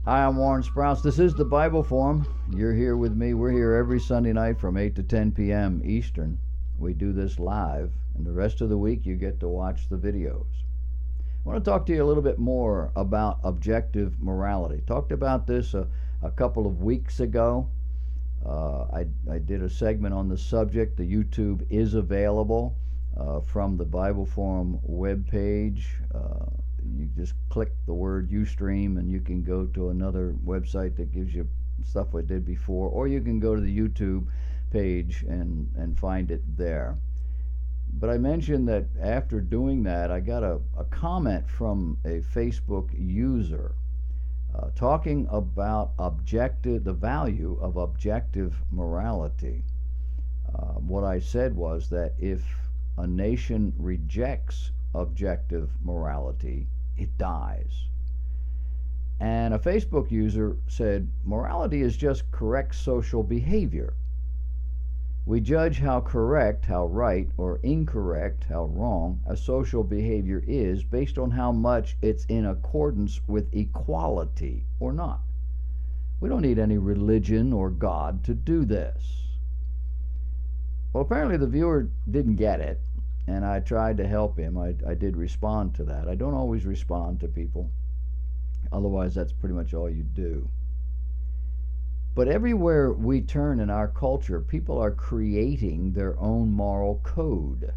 Hi, I'm Warren Sprouse. This is the Bible Forum. You're here with me. We're here every Sunday night from 8 to 10 p.m. Eastern. We do this live, and the rest of the week you get to watch the videos. I want to talk to you a little bit more about objective morality. Talked about this a couple of weeks ago. I did a segment on the subject. The YouTube is available from the Bible Forum webpage. You just click the word Ustream and you can go to another website that gives you stuff I did before, or you can go to the YouTube page and find it there. But I mentioned that after doing that, I got a comment from a Facebook user talking about the value of objective morality. What I said was that if a nation rejects objective morality, it dies. And a Facebook user said, morality is just correct social behavior. We judge how correct, how right, or incorrect, how wrong a social behavior is based on how much it's in accordance with equality or not. We don't need any religion or God to do this. Well, apparently the viewer didn't get it, and I tried to help him. I did respond to that. I don't always respond to people. Otherwise, that's pretty much all you do. But everywhere we turn in our culture, people are creating their own moral code.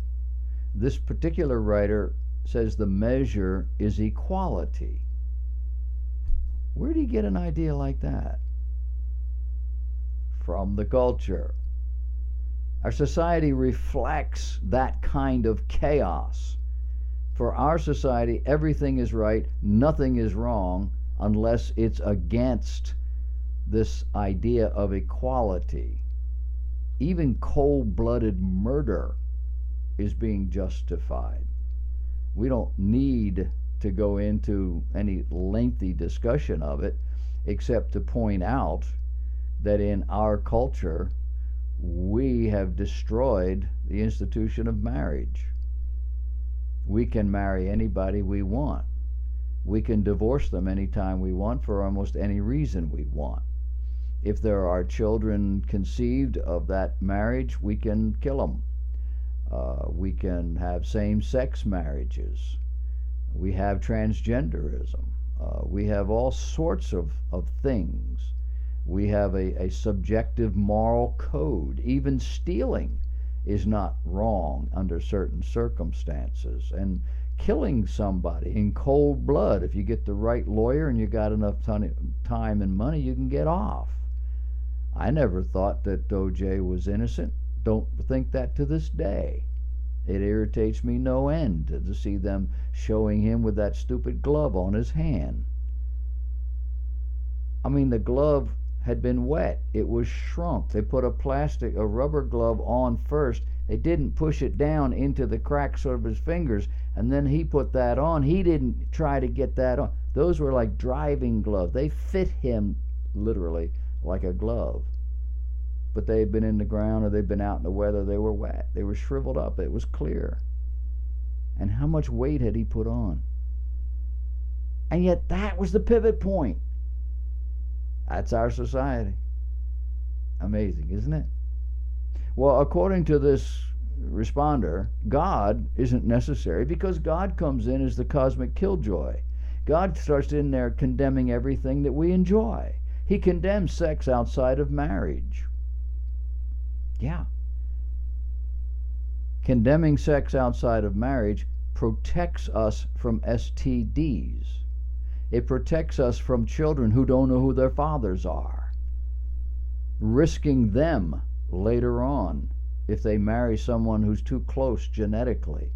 This particular writer says the measure is equality. Where do you get an idea like that? From the culture. Our society reflects that kind of chaos. For our society, everything is right, nothing is wrong, unless it's against this idea of equality. Even cold-blooded murder is being justified. We don't need to go into any lengthy discussion of it, except to point out that in our culture, we have destroyed the institution of marriage. We can marry anybody we want. We can divorce them anytime we want for almost any reason we want. If there are children conceived of that marriage, we can kill them. We can have same-sex marriages. We have transgenderism. We have all sorts of things. We have a subjective moral code. Even stealing is not wrong under certain circumstances. And killing somebody in cold blood, if you get the right lawyer and you got enough time and money, you can get off. I never thought that O.J. was innocent. Don't think that to this day. It irritates me no end to see them showing him with that stupid glove on his hand. I mean, the glove had been wet. It was shrunk. They put a rubber glove on first. They didn't push it down into the cracks of his fingers, and then he put that on. He didn't try to get that on. Those were like driving gloves. They fit him literally like a glove. But they had been in the ground, or they'd been out in the weather. They were wet. They were shriveled up. It was clear. And how much weight had he put on? And yet that was the pivot point. That's our society. Amazing, isn't it? Well, according to this responder, God isn't necessary because God comes in as the cosmic killjoy. God starts in there condemning everything that we enjoy. He condemns sex outside of marriage. Yeah. Condemning sex outside of marriage protects us from STDs. It protects us from children who don't know who their fathers are, risking them later on if they marry someone who's too close genetically.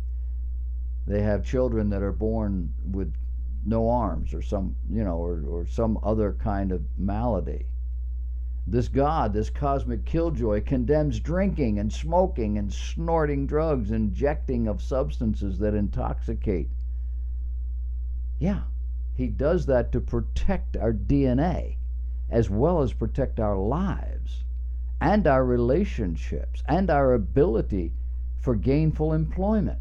They have children that are born with no arms or some other kind of malady. This God, this cosmic killjoy, condemns drinking and smoking and snorting drugs, injecting of substances that intoxicate. Yeah. He does that to protect our DNA as well as protect our lives and our relationships and our ability for gainful employment.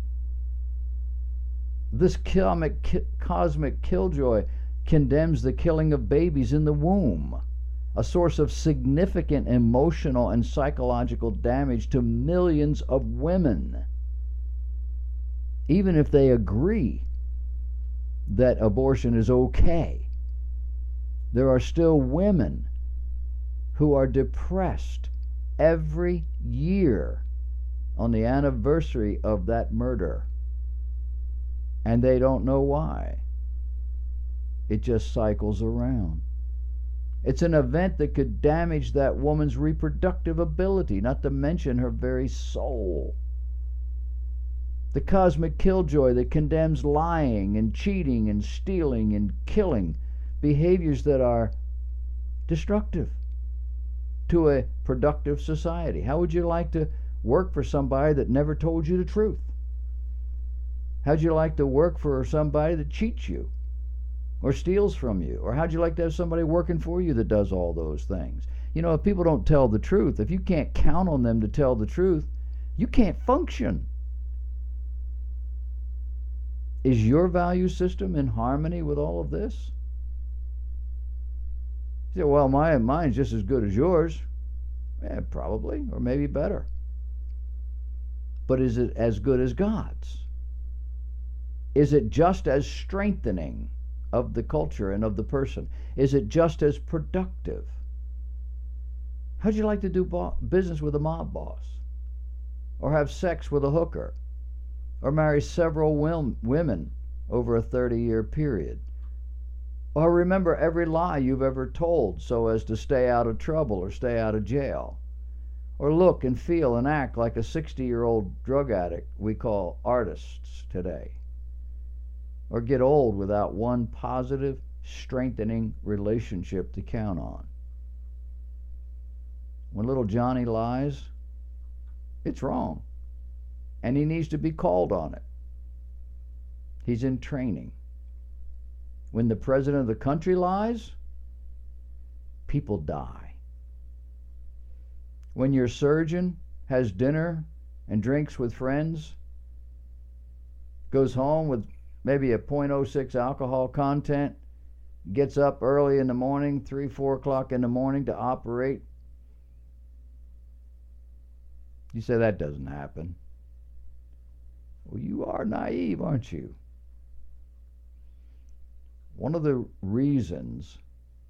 This cosmic killjoy condemns the killing of babies in the womb, a source of significant emotional and psychological damage to millions of women. Even if they agree that abortion is okay, there are still women who are depressed every year on the anniversary of that murder, and they don't know why. It just cycles around. It's an event that could damage that woman's reproductive ability, not to mention her very soul. The cosmic killjoy that condemns lying and cheating and stealing and killing, behaviors that are destructive to a productive society. How would you like to work for somebody that never told you the truth? How'd you like to work for somebody that cheats you or steals from you? Or how'd you like to have somebody working for you that does all those things? You know, if people don't tell the truth, if you can't count on them to tell the truth, you can't function. Is your value system in harmony with all of this? You say, well, mine's just as good as yours. Yeah, probably, or maybe better. But is it as good as God's? Is it just as strengthening of the culture and of the person? Is it just as productive? How'd you like to do business with a mob boss? Or have sex with a hooker? Or marry several women over a 30-year period? Or remember every lie you've ever told so as to stay out of trouble or stay out of jail? Or look and feel and act like a 60-year-old drug addict we call artists today? Or get old without one positive, strengthening relationship to count on? When little Johnny lies, it's wrong, and he needs to be called on it. He's in training. When the president of the country lies, people die. When your surgeon has dinner and drinks with friends, goes home with maybe a 0.06 alcohol content, gets up early in the morning, 3, 4 o'clock in the morning to operate, you say that doesn't happen. Well, you are naive, aren't you? One of the reasons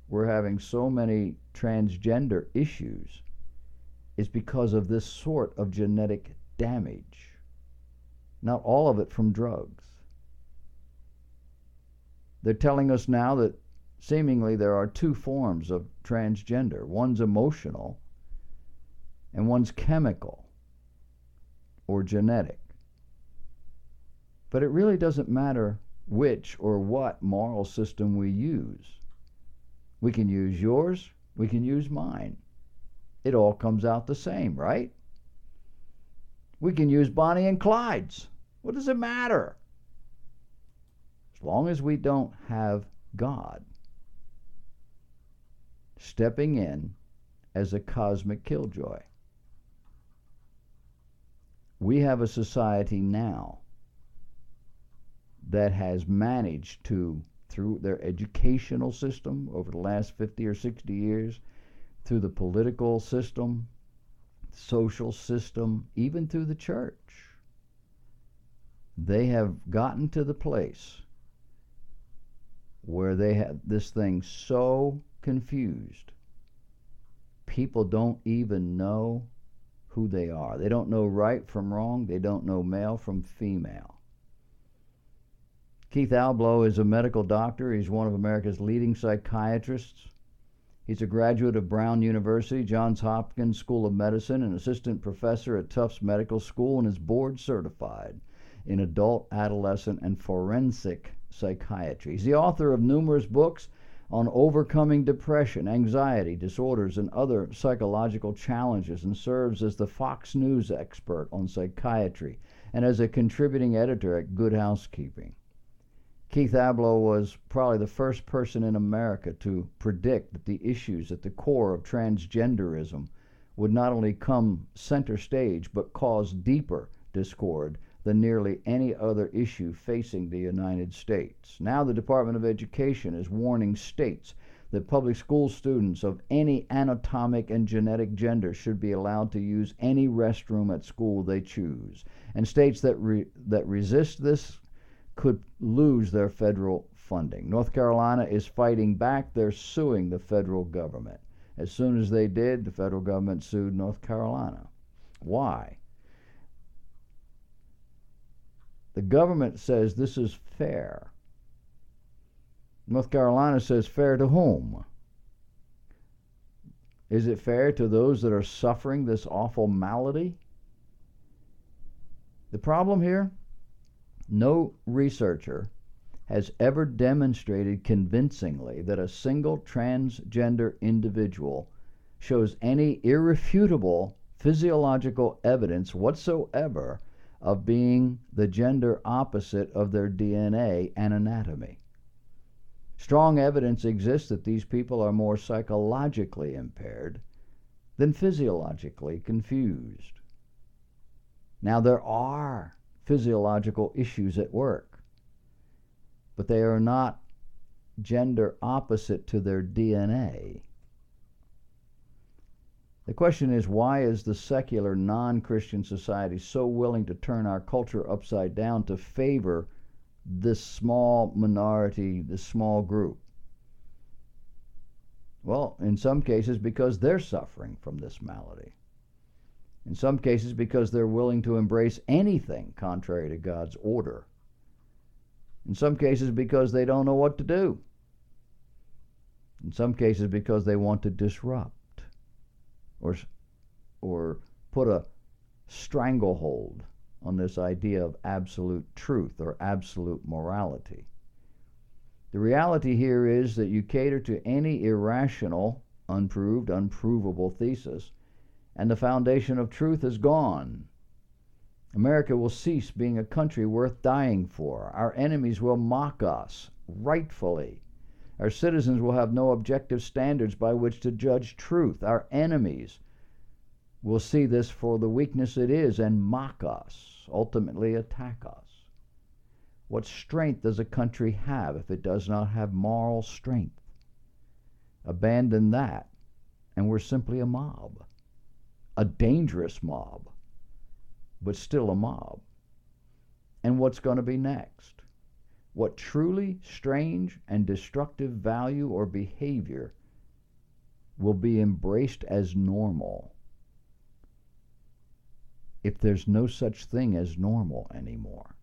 we're having so many transgender issues is because of this sort of genetic damage. Not all of it from drugs. They're telling us now that seemingly there are 2 forms of transgender. One's emotional and one's chemical or genetic. But it really doesn't matter which or what moral system we use. We can use yours, we can use mine. It all comes out the same, right? We can use Bonnie and Clyde's. What does it matter? As long as we don't have God stepping in as a cosmic killjoy. We have a society now that has managed to, through their educational system over the last 50 or 60 years, through the political system, social system, even through the church, they have gotten to the place where they have this thing so confused, people don't even know who they are. They don't know right from wrong. They don't know male from female. Keith Alblo is a medical doctor. He's one of America's leading psychiatrists. He's a graduate of Brown University, Johns Hopkins School of Medicine, an assistant professor at Tufts Medical School, and is board certified in adult, adolescent, and forensic psychiatry. He's the author of numerous books on overcoming depression, anxiety disorders, and other psychological challenges, and serves as the Fox News expert on psychiatry and as a contributing editor at Good Housekeeping. Keith Alblo was probably the first person in America to predict that the issues at the core of transgenderism would not only come center stage but cause deeper discord than nearly any other issue facing the United States. Now the Department of Education is warning states that public school students of any anatomic and genetic gender should be allowed to use any restroom at school they choose. And states that resist this could lose their federal funding. North Carolina is fighting back. They're suing the federal government. As soon as they did, the federal government sued North Carolina. Why? The government says this is fair. North Carolina says fair to whom? Is it fair to those that are suffering this awful malady? The problem here? No researcher has ever demonstrated convincingly that a single transgender individual shows any irrefutable physiological evidence whatsoever of being the gender opposite of their DNA and anatomy. Strong evidence exists that these people are more psychologically impaired than physiologically confused. Now, there are physiological issues at work, but they are not gender opposite to their DNA. The question is, why is the secular non-Christian society so willing to turn our culture upside down to favor this small minority, this small group? Well, in some cases because they're suffering from this malady. In some cases because they're willing to embrace anything contrary to God's order. In some cases because they don't know what to do. In some cases because they want to disrupt or put a stranglehold on this idea of absolute truth or absolute morality. The reality here is that you cater to any irrational, unproved, unprovable thesis, and the foundation of truth is gone. America will cease being a country worth dying for. Our enemies will mock us, rightfully. Our citizens will have no objective standards by which to judge truth. Our enemies will see this for the weakness it is and mock us, ultimately attack us. What strength does a country have if it does not have moral strength? Abandon that, and we're simply a mob. A dangerous mob, but still a mob. And what's going to be next? What truly strange and destructive value or behavior will be embraced as normal if there's no such thing as normal anymore?